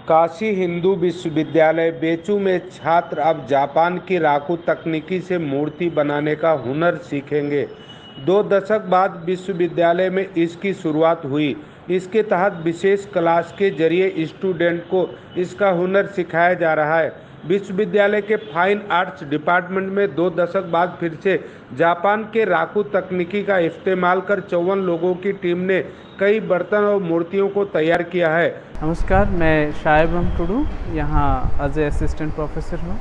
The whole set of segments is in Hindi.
काशी हिंदू विश्वविद्यालय बेचू में छात्र अब जापान की राकू तकनीकी से मूर्ति बनाने का हुनर सीखेंगे। 2 दशक बाद विश्वविद्यालय में इसकी शुरुआत हुई। इसके तहत विशेष क्लास के जरिए स्टूडेंट को इसका हुनर सिखाया जा रहा है। विश्वविद्यालय के फाइन आर्ट्स डिपार्टमेंट में 2 दशक बाद फिर से जापान के राकू तकनीकी का इस्तेमाल कर 54 लोगों की टीम ने कई बर्तन और मूर्तियों को तैयार किया है। नमस्कार, मैं शायब टुडू यहाँ एज ए असिस्टेंट प्रोफेसर हूँ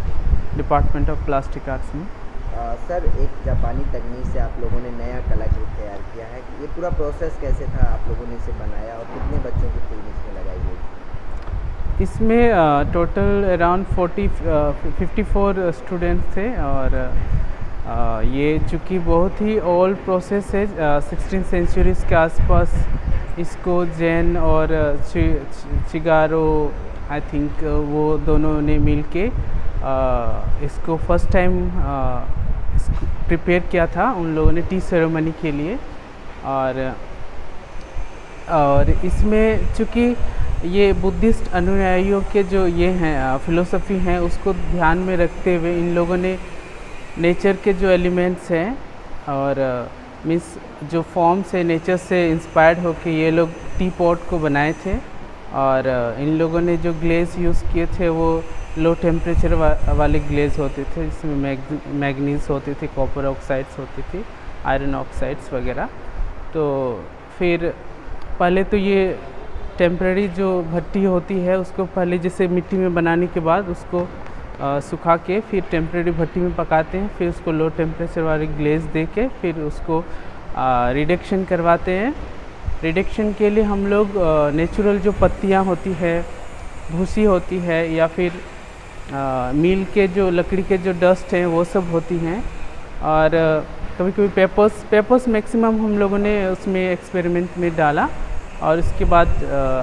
डिपार्टमेंट ऑफ प्लास्टिक आर्ट्स में। सर, एक जापानी तकनीक से आप लोगों ने नया कलाकृति तैयार किया है। ये पूरा प्रोसेस कैसे था, आप लोगों ने इसे बनाया और कितने बच्चों की टीम इसमें लगाई गई? इसमें टोटल अराउंड 54 स्टूडेंट्स थे और ये चूँकि बहुत ही ओल्ड प्रोसेस है, 16th सेंचुरीज़ के आसपास इसको जैन और चिगारो आई थिंक वो दोनों ने मिल के इसको फर्स्ट टाइम प्रिपेयर किया था उन लोगों ने टी सेरेमनी के लिए। और इसमें चूँकि ये बुद्धिस्ट अनुयायियों के जो ये हैं फिलोसफी हैं उसको ध्यान में रखते हुए इन लोगों ने नेचर के जो एलिमेंट्स हैं और मीन्स जो फॉर्म्स है नेचर से इंस्पायर्ड होके ये लोग टी पॉट को बनाए थे। और इन लोगों ने जो ग्लेज यूज़ किए थे वो लो टेम्परेचर वाले ग्लेज होते थे, जिसमें मैग्नीज होती थी, कॉपर ऑक्साइड्स होती थी, आयरन ऑक्साइड्स वगैरह। तो फिर पहले तो ये टेम्परेरी जो भट्टी होती है उसको पहले जैसे मिट्टी में बनाने के बाद उसको सुखा के फिर टेम्परेरी भट्टी में पकाते हैं, फिर उसको लो टेम्परेचर वाले ग्लेज दे के फिर उसको रिडक्शन करवाते हैं। रिडक्शन के लिए हम लोग नेचुरल जो पत्तियाँ होती है, भूसी होती है या फिर मील के जो लकड़ी के जो डस्ट हैं वो सब होती हैं। और कभी कभी पेपर्स मैक्सिमम हम लोगों ने उसमें एक्सपेरिमेंट में डाला और इसके बाद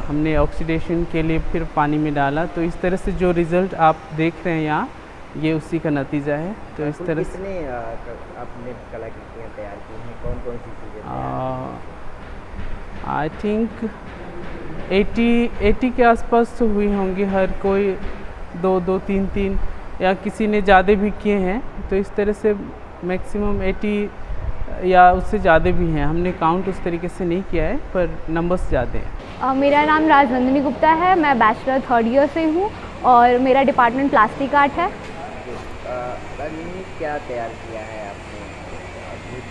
हमने ऑक्सीडेशन के लिए फिर पानी में डाला। तो इस तरह से जो रिज़ल्ट आप देख रहे हैं यहाँ ये उसी का नतीजा है। तो इस तरह से कितने आपने कलाकृतियाँ तैयार की हैं, कौन कौन सी चीज़ें? आई थिंक 80 के आसपास तो हुई होंगी, हर कोई 2 3 या किसी ने ज़्यादा भी किए हैं। तो इस तरह से मैक्सिमम 80 या उससे ज़्यादा भी हैं, हमने काउंट उस तरीके से नहीं किया है पर नंबर्स ज़्यादा हैं। मेरा नाम राजनंदिनी गुप्ता है, मैं बैचलर 3rd ईयर से हूँ और मेरा डिपार्टमेंट प्लास्टिक आर्ट है। राजनंदिनी, क्या तैयार किया है आपने? अद्भुत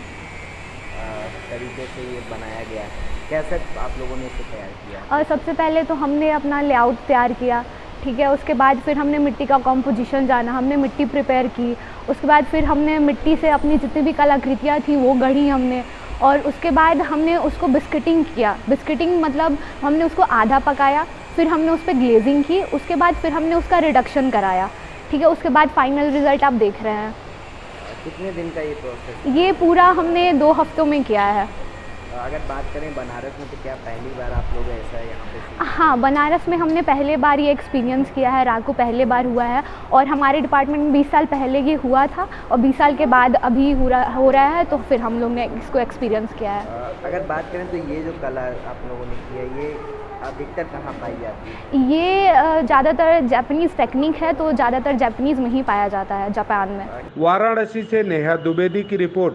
तरीके से ये बनाया गया है, कैसे आप लोगों ने इसे तैयार किया? सबसे पहले तो हमने अपना लेआउट तैयार किया, ठीक है। उसके बाद फिर हमने मिट्टी का कॉम्पोजिशन जाना, हमने मिट्टी प्रिपेयर की। उसके बाद फिर हमने मिट्टी से अपनी जितनी भी कलाकृतियाँ थी वो गढ़ी हमने। और उसके बाद हमने उसको बिस्किटिंग किया। बिस्किटिंग मतलब हमने उसको आधा पकाया, फिर हमने उस पर ग्लेजिंग की, उसके बाद फिर हमने उसका रिडक्शन कराया, ठीक है। उसके बाद फाइनल रिज़ल्ट आप देख रहे हैं। कितने दिन का ये प्रोसेस? ये पूरा हमने 2 हफ्तों में किया है। अगर बात करें बनारस में तो क्या पहली बार आप लोग ऐसा यहाँ पे? हाँ, बनारस में हमने पहले बार ये एक्सपीरियंस किया है, राकू पहले बार हुआ है। और हमारे डिपार्टमेंट में 20 साल पहले ये हुआ था और 20 साल के बाद अभी हो रहा है, तो फिर हम लोग ने इसको एक्सपीरियंस किया है। अगर बात करें तो ये जो कला आप लोगों ने की है ये अधिकतर कहाँ पाई जाती है? ये ज़्यादातर जापानीज़ टेक्निक है, तो ज़्यादातर जापानीज़ में ही पाया जाता है, जापान में। वाराणसी से नेहा द्विवेदी की रिपोर्ट।